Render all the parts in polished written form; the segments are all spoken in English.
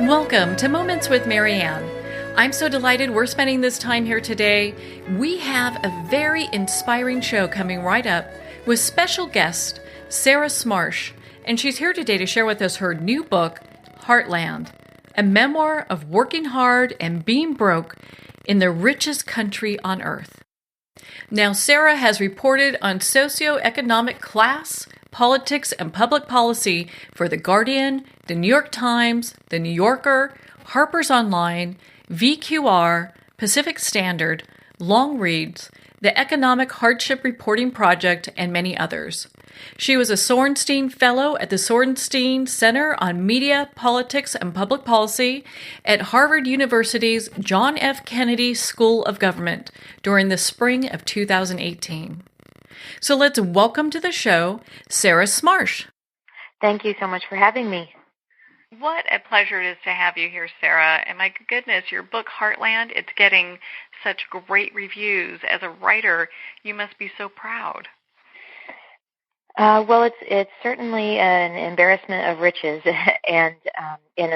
Welcome to Moments with Marianne. I'm so delighted we're spending this time here today. We have a very inspiring show coming right up with special guest Sarah Smarsh, and she's here today to share with us her new book, Heartland, a memoir of working hard and being broke in the richest country on earth. Now, Sarah has reported on socioeconomic class, politics, and public policy for The Guardian, The New York Times, The New Yorker, Harper's Online, VQR, Pacific Standard, Long Reads, the Economic Hardship Reporting Project, and many others. She was a Sorenstein Fellow at the Sorenstein Center on Media, Politics, and Public Policy at Harvard University's John F. Kennedy School of Government during the spring of 2018. So let's welcome to the show Sarah Smarsh. Thank you so much for having me. What a pleasure it is to have you here, Sarah. And my goodness, your book, Heartland, it's getting such great reviews. As a writer, you must be so proud. Well, it's certainly an embarrassment of riches, and in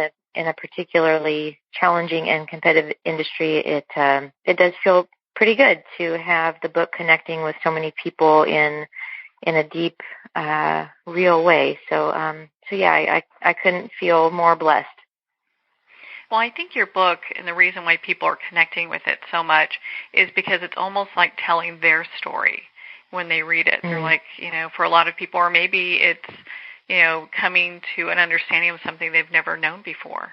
a particularly challenging and competitive industry, it does feel pretty good to have the book connecting with so many people in a deep, real way. So yeah, I couldn't feel more blessed. Well, I think your book, and the reason why people are connecting with it so much, is because it's almost like telling their story when they read it. They're like, for a lot of people, or maybe it's, coming to an understanding of something they've never known before.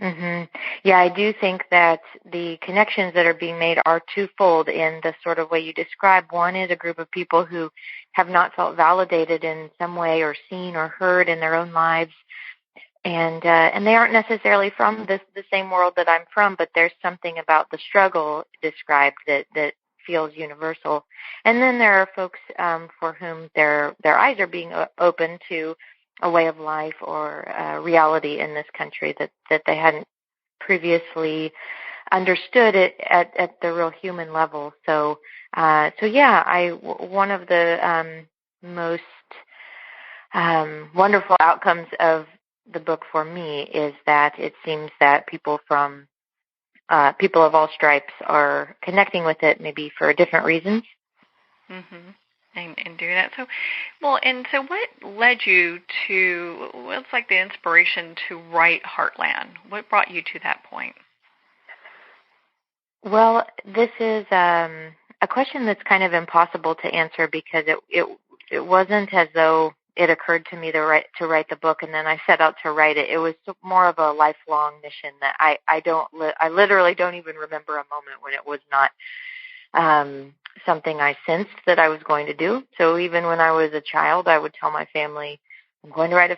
Mm-hmm. Yeah, I do think that the connections that are being made are twofold in the sort of way you describe. One is a group of people who have not felt validated in some way or seen or heard in their own lives. And they aren't necessarily from the same world that I'm from, but there's something about the struggle described that feels universal. And then there are folks for whom their eyes are being open to a way of life or reality in this country that they hadn't previously understood it at the real human level. So yeah, one of the most wonderful outcomes of the book for me is that it seems that people of all stripes are connecting with it, maybe for different reasons. Mm-hmm. And doing that. So what led you to, what's like the inspiration to write Heartland? What brought you to that point? Well, this is a question that's kind of impossible to answer because it wasn't as though it occurred to me to write the book and then I set out to write it. It was more of a lifelong mission that I literally don't even remember a moment when it was not something I sensed that I was going to do. So even when I was a child, I would tell my family, I'm going to write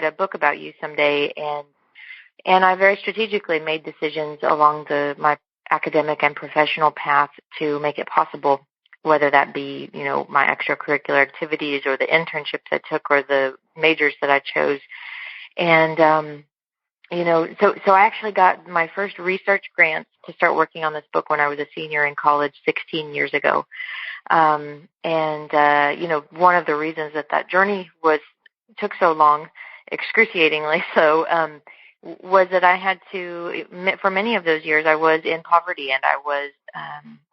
a book about you someday. And I very strategically made decisions along my academic and professional path to make it possible, whether that be, my extracurricular activities or the internships I took or the majors that I chose. And, so I actually got my first research grants to start working on this book when I was a senior in college 16 years ago. One of the reasons that journey took so long, excruciatingly so, was that I had to, for many of those years, I was in poverty and I was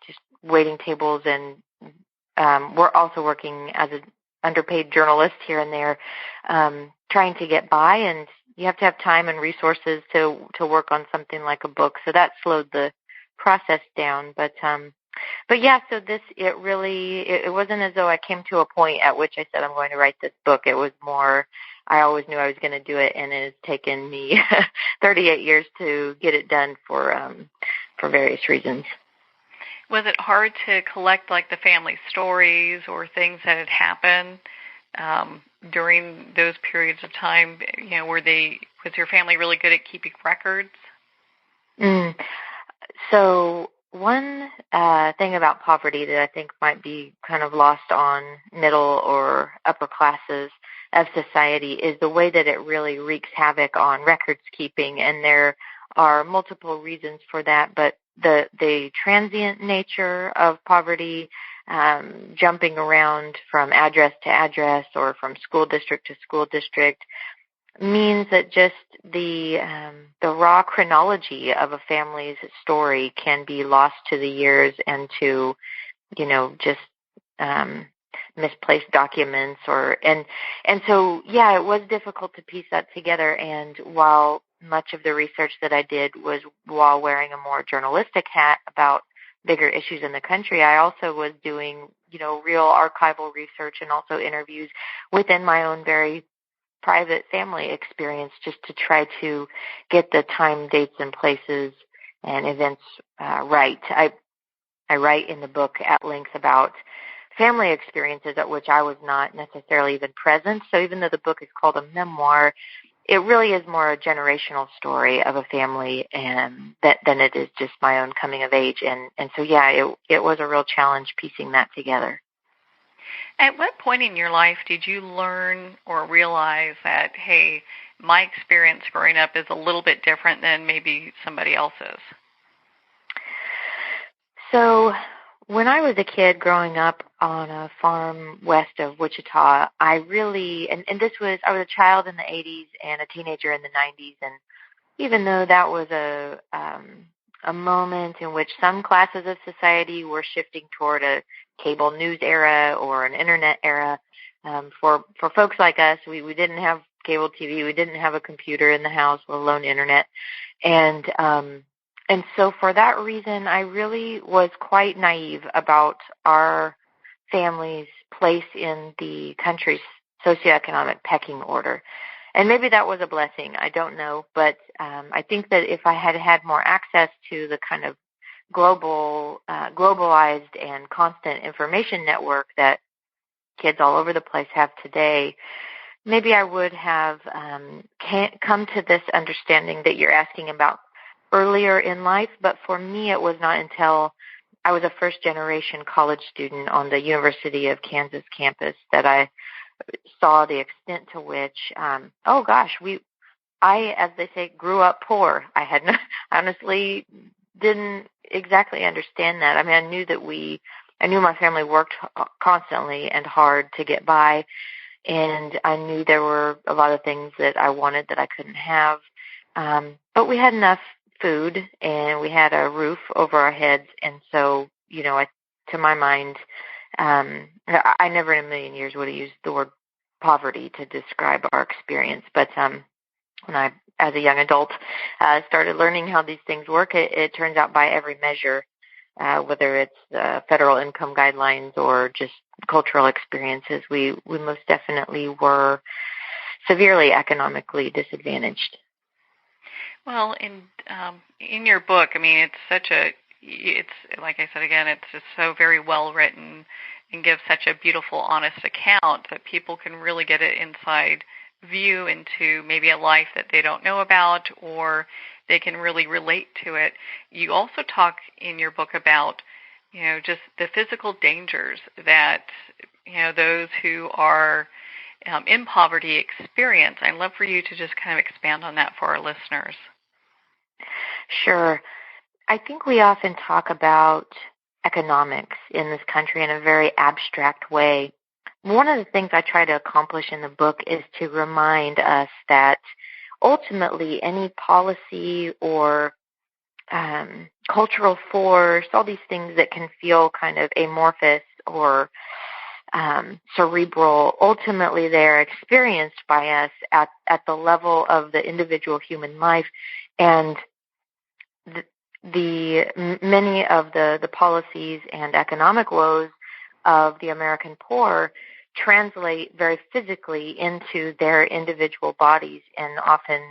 just waiting tables and we're also working as an underpaid journalist here and there, trying to get by, and you have to have time and resources to work on something like a book. So that slowed the process down. But yeah, so it wasn't as though I came to a point at which I said, I'm going to write this book. It was more, I always knew I was going to do it, and it has taken me 38 years to get it done for various reasons. Was it hard to collect like the family stories or things that had happened during those periods of time? Was your family really good at keeping records? So one thing about poverty that I think might be kind of lost on middle or upper classes of society is the way that it really wreaks havoc on records keeping, and there are multiple reasons for that, but the transient nature of poverty, jumping around from address to address or from school district to school district, means that just the raw chronology of a family's story can be lost to the years and to, just misplaced documents and so it was difficult to piece that together. And while much of the research that I did was while wearing a more journalistic hat about bigger issues in the country, I also was doing, real archival research and also interviews within my own very private family experience, just to try to get the time, dates, and places and events right. I write in the book at length about family experiences at which I was not necessarily even present. So even though the book is called a memoir, it really is more a generational story of a family than it is just my own coming of age. And so, it was a real challenge piecing that together. At what point in your life did you learn or realize that, hey, my experience growing up is a little bit different than maybe somebody else's? So when I was a kid growing up on a farm west of Wichita, I really, and I was a child in the 80s and a teenager in the 90s, and even though that was a moment in which some classes of society were shifting toward a cable news era or an internet era, for folks like us, we didn't have cable TV, we didn't have a computer in the house, let alone internet, and so for that reason, I really was quite naive about our family's place in the country's socioeconomic pecking order. And maybe that was a blessing, I don't know, but I think that if I had had more access to the kind of globalized and constant information network that kids all over the place have today, maybe I would have come to this understanding that you're asking about earlier in life. But for me, it was not until I was a first-generation college student on the University of Kansas campus that I saw the extent to which, I, as they say, grew up poor. I honestly didn't exactly understand that. I mean, I knew my family worked constantly and hard to get by, and I knew there were a lot of things that I wanted that I couldn't have. But we had enough food and we had a roof over our heads, and so, to my mind, I never in a million years would have used the word poverty to describe our experience. But when I, as a young adult, started learning how these things work, it turns out by every measure, whether it's federal income guidelines or just cultural experiences, we most definitely were severely economically disadvantaged. Well, in your book, I mean, it's like I said again, it's just so very well written and gives such a beautiful, honest account that people can really get an inside view into maybe a life that they don't know about, or they can really relate to it. You also talk in your book about, just the physical dangers that, those who are in poverty experience. I'd love for you to just kind of expand on that for our listeners. Sure. I think we often talk about economics in this country in a very abstract way. One of the things I try to accomplish in the book is to remind us that ultimately any policy or cultural force, all these things that can feel kind of amorphous or cerebral, ultimately they're experienced by us at the level of the individual human life. And many of the policies and economic woes of the American poor translate very physically into their individual bodies, and often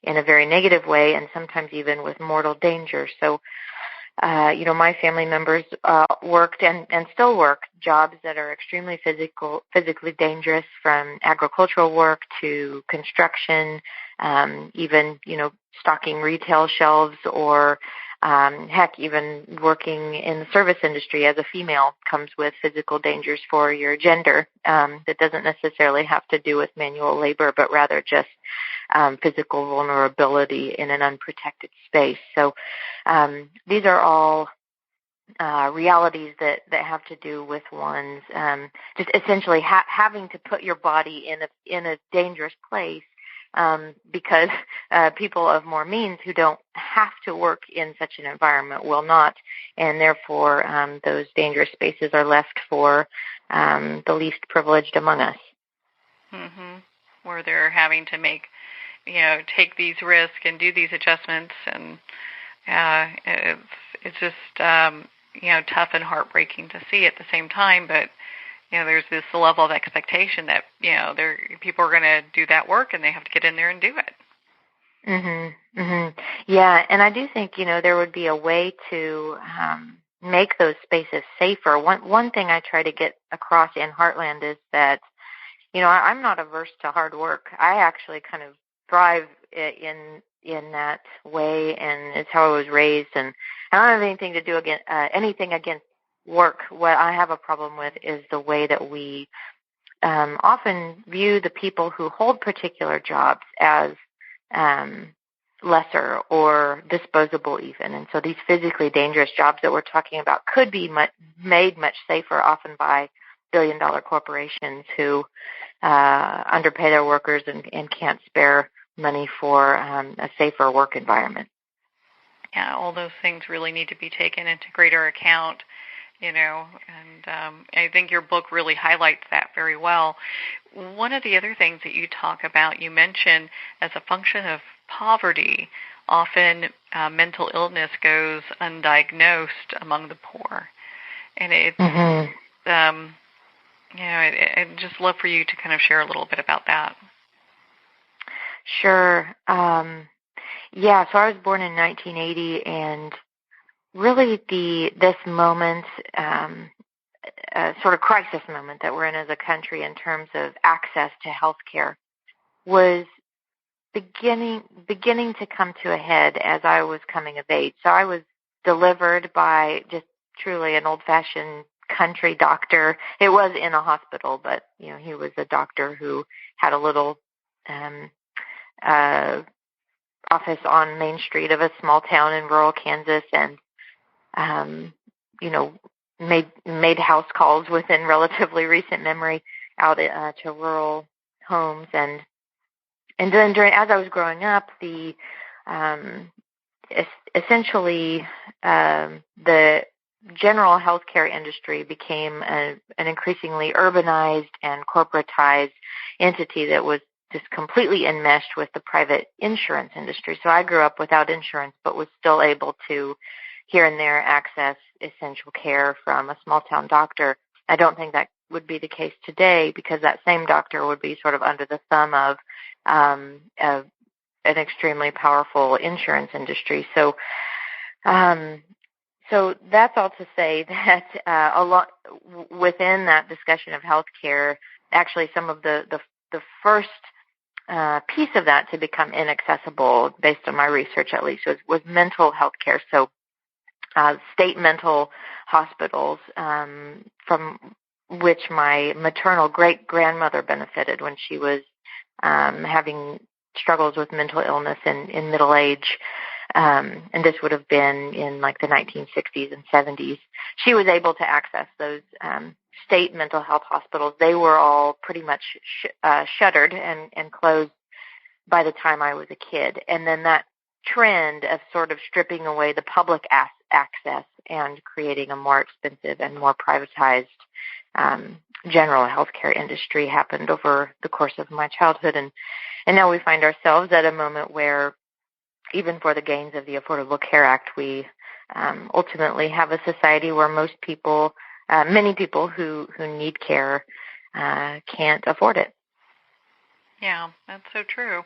in a very negative way, and sometimes even with mortal danger. So, my family members worked and still work jobs that are extremely physically dangerous, from agricultural work to construction, even, stocking retail shelves, or even working in the service industry as a female comes with physical dangers for your gender. That doesn't necessarily have to do with manual labor, but rather just physical vulnerability in an unprotected space. So these are all realities that have to do with one's just essentially having to put your body in a dangerous place because people of more means who don't have to work in such an environment will not, and therefore those dangerous spaces are left for the least privileged among us. Mm-hmm. Where they're having to take these risks and do these adjustments, and it's just tough and heartbreaking to see at the same time. But there's this level of expectation that people are going to do that work, and they have to get in there and do it. Mhm. Mhm. Yeah, and I do think there would be a way to make those spaces safer. One thing I try to get across in Heartland is that I'm not averse to hard work. I actually kind of thrive in that way, and it's how I was raised. And I don't have anything to do anything against work. What I have a problem with is the way that we often view the people who hold particular jobs as lesser or disposable even. And so these physically dangerous jobs that we're talking about could be made much safer, often by billion-dollar corporations who underpay their workers and can't spare money for a safer work environment. Yeah, all those things really need to be taken into greater account, and I think your book really highlights that very well. One of the other things that you talk about, you mention as a function of poverty, often mental illness goes undiagnosed among the poor. And it's, I'd just love for you to kind of share a little bit about that. Sure. Yeah, so I was born in 1980, and really this moment, sort of crisis moment that we're in as a country in terms of access to health care, was beginning to come to a head as I was coming of age. So I was delivered by just truly an old-fashioned country doctor. It was in a hospital, but he was a doctor who had a little office on Main Street of a small town in rural Kansas, and made house calls within relatively recent memory out to rural homes, and then as I was growing up, essentially the general healthcare industry became an increasingly urbanized and corporatized entity that was just completely enmeshed with the private insurance industry. So I grew up without insurance, but was still able to here and there access essential care from a small town doctor. I don't think that would be the case today, because that same doctor would be sort of under the thumb of an extremely powerful insurance industry. So that's all to say that a lot within that discussion of healthcare, actually some of the first piece of that to become inaccessible, based on my research at least, was mental health care. So state mental hospitals, from which my maternal great-grandmother benefited when she was having struggles with mental illness in middle age. And this would have been in like the 1960s and 70s. She was able to access those state mental health hospitals. They were all pretty much shuttered and closed by the time I was a kid. And then that trend of sort of stripping away the public access and creating a more expensive and more privatized general healthcare industry happened over the course of my childhood. And now we find ourselves at a moment where, even for the gains of the Affordable Care Act, we ultimately have a society where most people, many people who need care, can't afford it. Yeah, that's so true.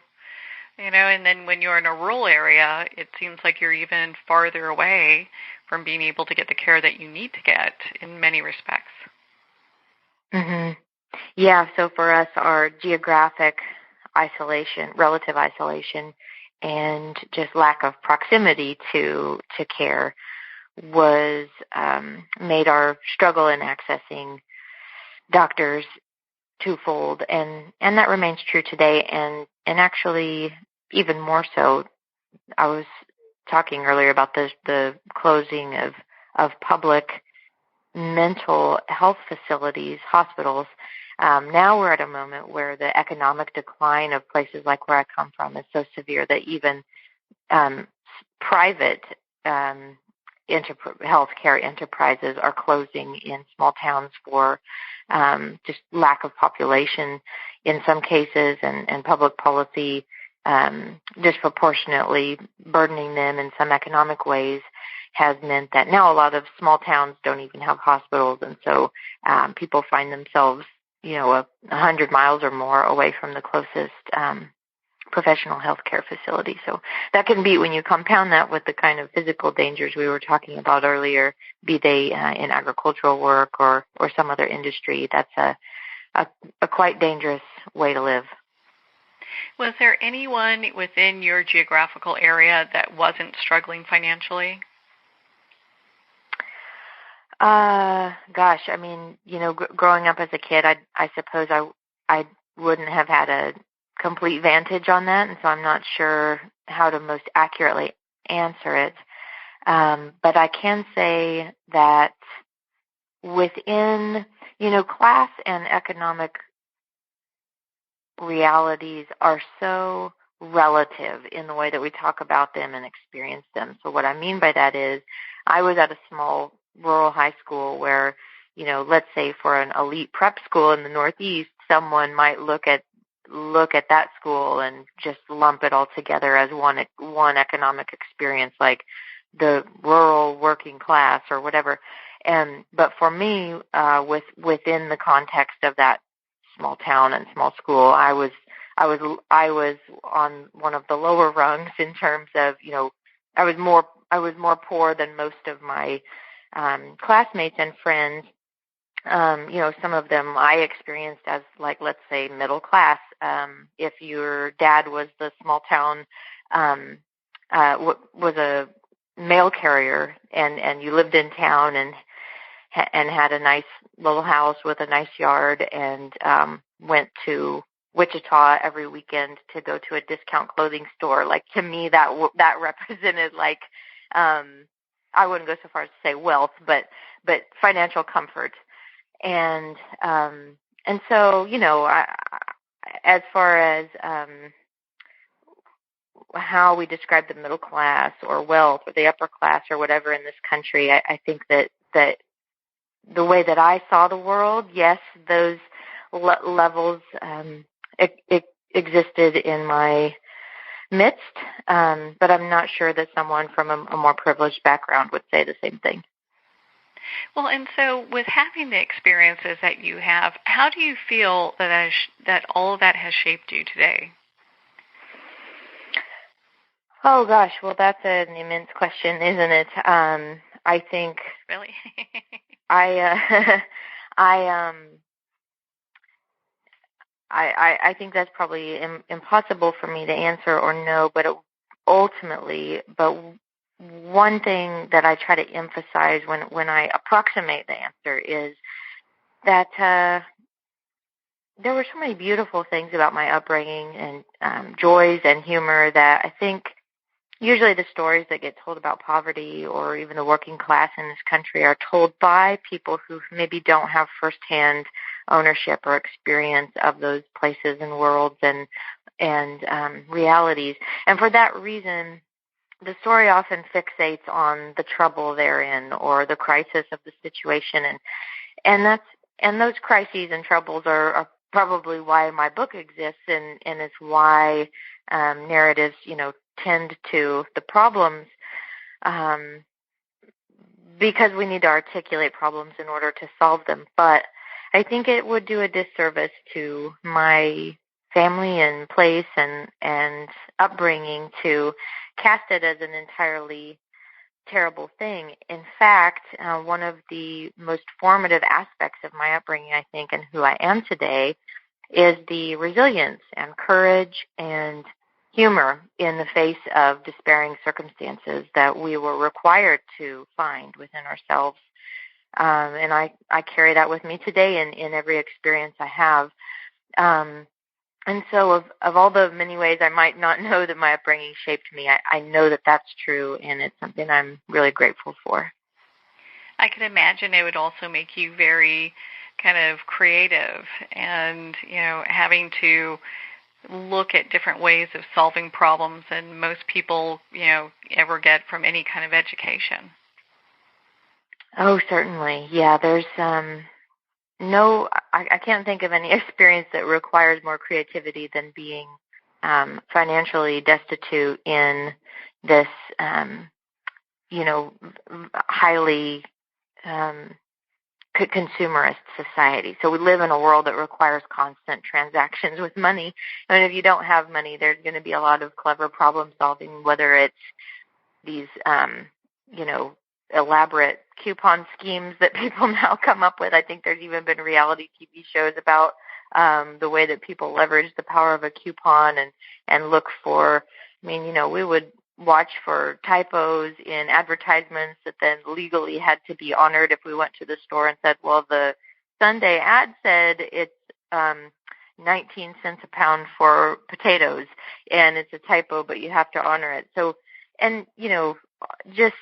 And then when you're in a rural area, it seems like you're even farther away from being able to get the care that you need to get in many respects. Mm-hmm. Yeah, so for us, our geographic relative isolation, and just lack of proximity to care was made our struggle in accessing doctors twofold, and that remains true today, and actually even more so. I was talking earlier about the closing of public mental health facilities, hospitals. Now we're at a moment where the economic decline of places like where I come from is so severe that even private healthcare enterprises are closing in small towns for just lack of population in some cases, and public policy disproportionately burdening them in some economic ways has meant that now a lot of small towns don't even have hospitals, and so people find themselves, 100 miles or more away from the closest professional healthcare facility. So that can be, when you compound that with the kind of physical dangers we were talking about earlier, be they in agricultural work or some other industry, that's a quite dangerous way to live. Was there anyone within your geographical area that wasn't struggling financially? Gosh, I mean, growing up as a kid, I suppose I wouldn't have had a complete vantage on that, and so I'm not sure how to most accurately answer it. But I can say that within, class and economic realities are so relative in the way that we talk about them and experience them. So what I mean by that is I was at a small rural high school where, let's say for an elite prep school in the Northeast, someone might look at that school and just lump it all together as one economic experience, like the rural working class or whatever. But for me, within the context of that small town and small school, I was on one of the lower rungs in terms of, I was more poor than most of my classmates and friends. Some of them I experienced as, like, let's say middle class. If your dad was the small town, was a mail carrier and you lived in town and had a nice little house with a nice yard and went to Wichita every weekend to go to a discount clothing store. Like, to me, that represented, like, I wouldn't go so far as to say wealth, but financial comfort. And so, as far as how we describe the middle class or wealth or the upper class or whatever in this country, I think that the way that I saw the world, yes, those levels existed in my midst, but I'm not sure that someone from a more privileged background would say the same thing. Well, and so with having the experiences that you have, how do you feel that all of that has shaped you today? Oh, gosh. Well, that's an immense question, isn't it? I think... Really? I think that's probably impossible for me to answer or know, but one thing that I try to emphasize when I approximate the answer is that there were so many beautiful things about my upbringing and joys and humor that I think usually the stories that get told about poverty or even the working class in this country are told by people who maybe don't have firsthand ownership or experience of those places and worlds and realities. And for that reason, the story often fixates on the trouble therein or the crisis of the situation, and those crises and troubles are probably why my book exists, and it's why narratives, tend to the problems, because we need to articulate problems in order to solve them. But I think it would do a disservice to my family and place and upbringing to cast it as an entirely terrible thing. In fact, one of the most formative aspects of my upbringing, I think, and who I am today, is the resilience and courage and humor in the face of despairing circumstances that we were required to find within ourselves. And I carry that with me today in every experience I have. And so of all the many ways I might not know that my upbringing shaped me, I know that that's true, and it's something I'm really grateful for. I can imagine it would also make you very kind of creative and, having to look at different ways of solving problems than most people, ever get from any kind of education. Oh, certainly. Yeah, there's I can't think of any experience that requires more creativity than being financially destitute in this, highly consumerist society. So we live in a world that requires constant transactions with money. And if you don't have money, there's going to be a lot of clever problem solving, whether it's these, elaborate coupon schemes that people now come up with. I think there's even been reality TV shows about the way that people leverage the power of a coupon and look for, we would watch for typos in advertisements that then legally had to be honored if we went to the store and said, well, the Sunday ad said it's 19 cents a pound for potatoes, and it's a typo, but you have to honor it. So, and, just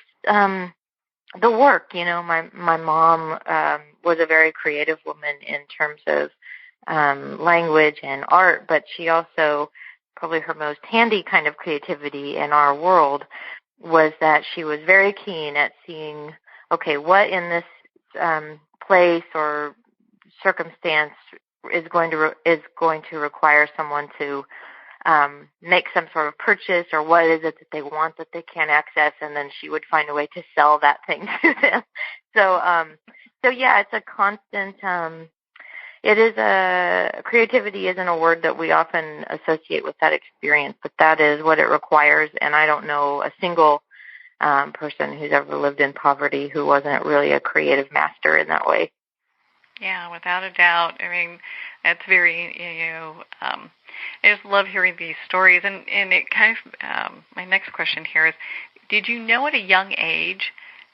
the work, my mom was a very creative woman in terms of language and art, but she also, probably her most handy kind of creativity in our world was that she was very keen at seeing, okay, what in this place or circumstance is going to require someone to make some sort of purchase, or what is it that they want that they can't access, and then she would find a way to sell that thing to them. So yeah, it's a constant. Creativity isn't a word that we often associate with that experience, but that is what it requires. And I don't know a single person who's ever lived in poverty who wasn't really a creative master in that way. Yeah, without a doubt. That's very, I just love hearing these stories. And it kind of, my next question here is, did you know at a young age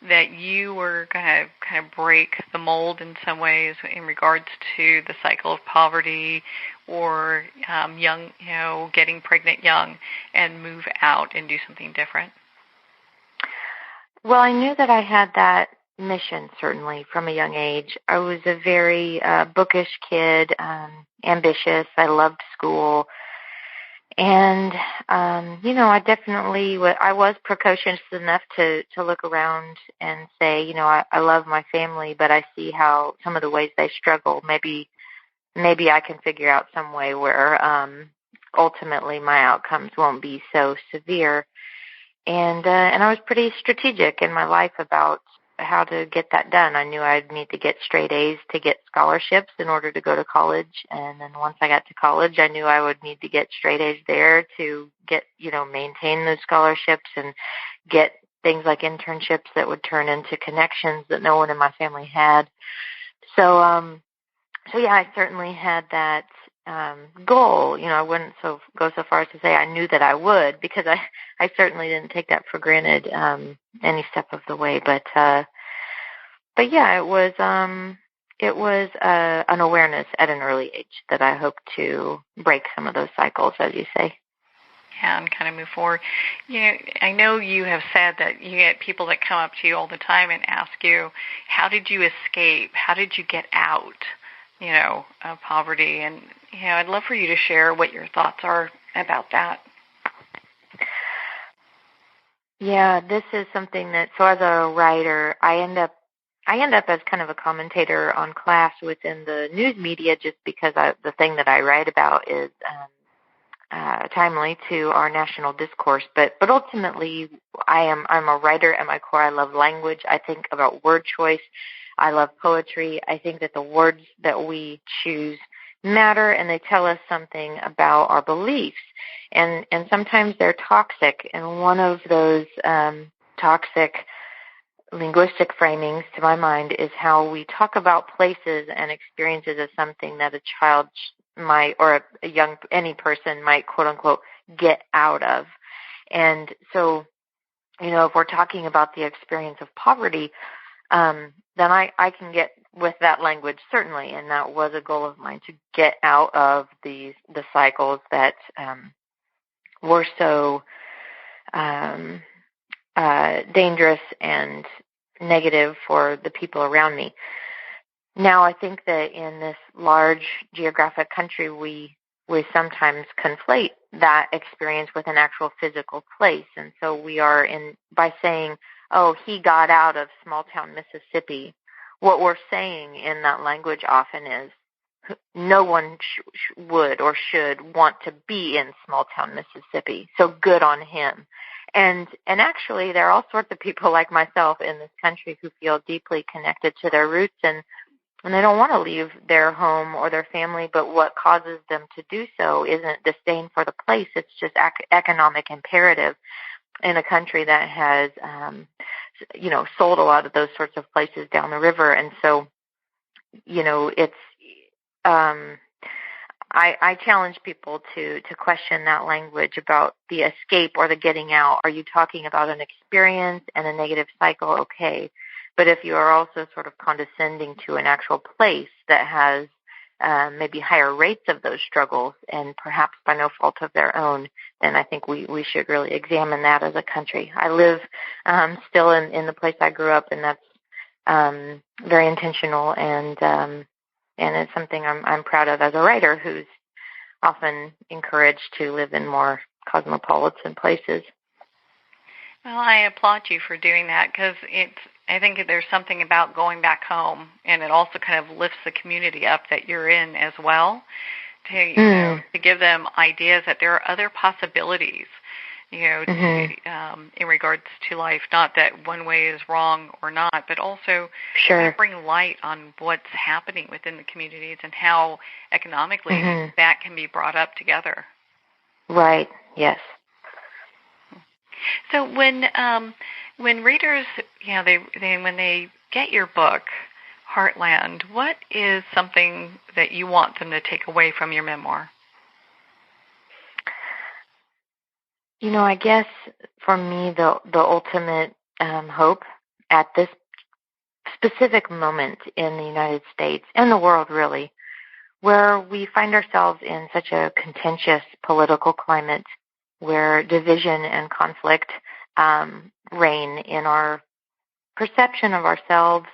that you were going to kind of break the mold in some ways in regards to the cycle of poverty or young, getting pregnant young and move out and do something different? Well, I knew that I had that mission, certainly, from a young age. I was a very bookish kid, ambitious. I loved school. And, I was precocious enough to look around and say, I love my family, but I see how some of the ways they struggle. Maybe I can figure out some way where ultimately my outcomes won't be so severe. And I was pretty strategic in my life about how to get that done. I knew I'd need to get straight A's to get scholarships in order to go to college. And then once I got to college, I knew I would need to get straight A's there to get, maintain those scholarships and get things like internships that would turn into connections that no one in my family had. So yeah, I certainly had that goal. I wouldn't go so far as to say I knew that I would, because I certainly didn't take that for granted any step of the way. But yeah, it was an awareness at an early age that I hope to break some of those cycles, as you say. Yeah, and kind of move forward. I know you have said that you get people that come up to you all the time and ask you, how did you escape? How did you get out, of poverty? And, I'd love for you to share what your thoughts are about that. Yeah, this is something that, so as a writer, I end up as kind of a commentator on class within the news media, just because the thing that I write about is timely to our national discourse. But ultimately, I'm a writer at my core. I love language. I think about word choice. I love poetry. I think that the words that we choose matter, and they tell us something about our beliefs. And sometimes they're toxic. And one of those toxic linguistic framings, to my mind, is how we talk about places and experiences as something that a child might, or any person might, quote unquote, get out of. And so, if we're talking about the experience of poverty, then I can get with that language, certainly, and that was a goal of mine, to get out of the cycles that were so dangerous and negative for the people around me. Now, I think that in this large geographic country, we sometimes conflate that experience with an actual physical place. And so we are by saying, oh, he got out of small town Mississippi, what we're saying in that language often is no one would or should want to be in small town Mississippi. So good on him. And actually, there are all sorts of people like myself in this country who feel deeply connected to their roots, and they don't want to leave their home or their family, but what causes them to do so isn't disdain for the place. It's just economic imperative in a country that has, sold a lot of those sorts of places down the river. And so, it's, I challenge people to question that language about the escape or the getting out. Are you talking about an experience and a negative cycle? Okay. But if you are also sort of condescending to an actual place that has maybe higher rates of those struggles and perhaps by no fault of their own, then I think we should really examine that as a country. I live still in the place I grew up, and that's very intentional, and it's something I'm proud of as a writer who's often encouraged to live in more cosmopolitan places. Well, I applaud you for doing that, because I think there's something about going back home, and it also kind of lifts the community up that you're in as well, to give them ideas that there are other possibilities, in regards to life. Not that one way is wrong or not, but also kind of bring light on what's happening within the communities and how economically that can be brought up together. Right. Yes. So when readers, when they get your book, Heartland, what is something that you want them to take away from your memoir? I guess for me, the ultimate hope at this specific moment in the United States and the world, really, where we find ourselves in such a contentious political climate where division and conflict reign in our perception of ourselves.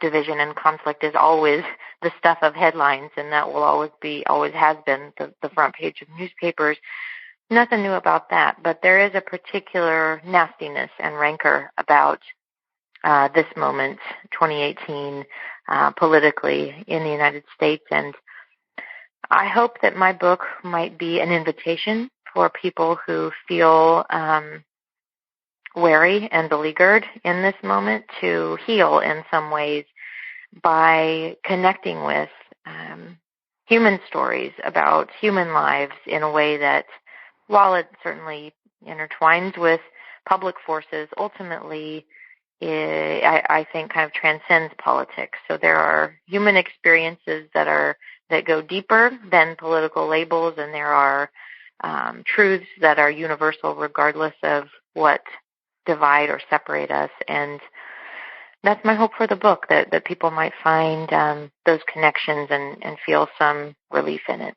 Division and conflict is always the stuff of headlines, and that will always has been the front page of newspapers. Nothing new about that, but there is a particular nastiness and rancor about this moment, 2018, politically in the United States. And I hope that my book might be an invitation for people who feel wary and beleaguered in this moment to heal in some ways by connecting with human stories about human lives in a way that, while it certainly intertwines with public forces, ultimately, I think kind of transcends politics. So there are human experiences that go deeper than political labels, and there are truths that are universal regardless of what divide or separate us. And that's my hope for the book, that people might find those connections and feel some relief in it.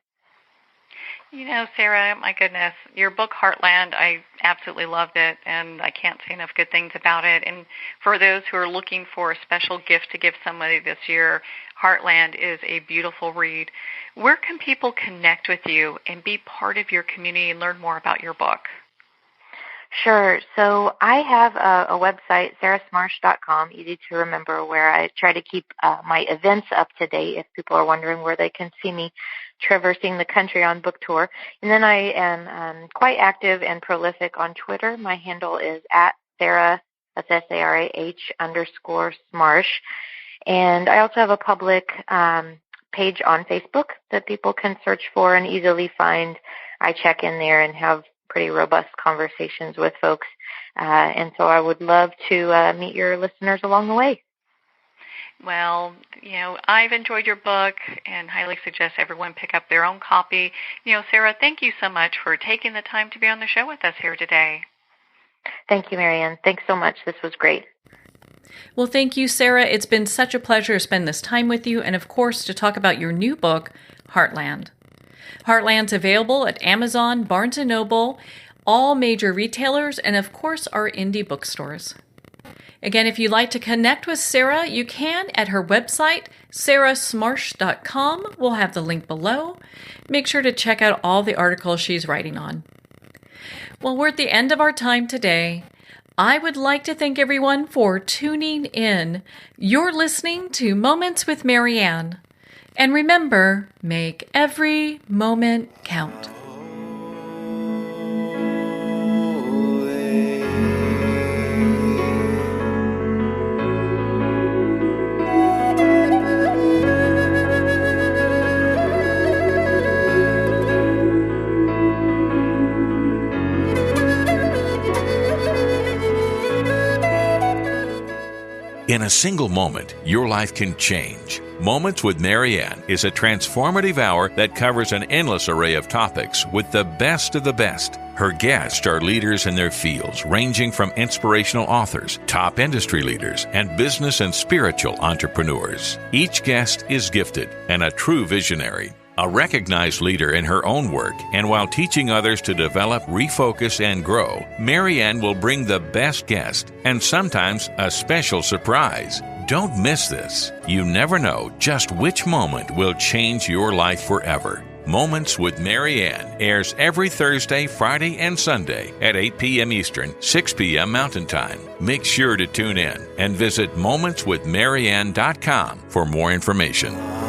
Sarah, my goodness, your book, Heartland, I absolutely loved it, and I can't say enough good things about it. And for those who are looking for a special gift to give somebody this year, Heartland is a beautiful read. Where can people connect with you and be part of your community and learn more about your book? Sure. So I have a website, sarahsmarsh.com, easy to remember, where I try to keep my events up to date if people are wondering where they can see me traversing the country on book tour. And then I am quite active and prolific on Twitter. My handle is @Sarah, that's SARAH _Smarsh. And I also have a public page on Facebook that people can search for and easily find. I check in there and have pretty robust conversations with folks. And so I would love to meet your listeners along the way. Well, I've enjoyed your book and highly suggest everyone pick up their own copy. Sarah, thank you so much for taking the time to be on the show with us here today. Thank you, Marianne. Thanks so much. This was great. Well, thank you, Sarah. It's been such a pleasure to spend this time with you and, of course, to talk about your new book, Heartland. Heartland's available at Amazon, Barnes & Noble, all major retailers, and, of course, our indie bookstores. Again, if you'd like to connect with Sarah, you can at her website, sarahsmarsh.com. We'll have the link below. Make sure to check out all the articles she's writing on. Well, we're at the end of our time today. I would like to thank everyone for tuning in. You're listening to Moments with Marianne. And remember, make every moment count. In a single moment, your life can change. Moments with Marianne is a transformative hour that covers an endless array of topics with the best of the best. Her guests are leaders in their fields, ranging from inspirational authors, top industry leaders, and business and spiritual entrepreneurs. Each guest is gifted and a true visionary. A recognized leader in her own work, and while teaching others to develop, refocus, and grow, Marianne will bring the best guest and sometimes a special surprise. Don't miss this. You never know just which moment will change your life forever. Moments with Marianne airs every Thursday, Friday, and Sunday at 8 p.m. Eastern, 6 p.m. Mountain Time. Make sure to tune in and visit momentswithmarianne.com for more information.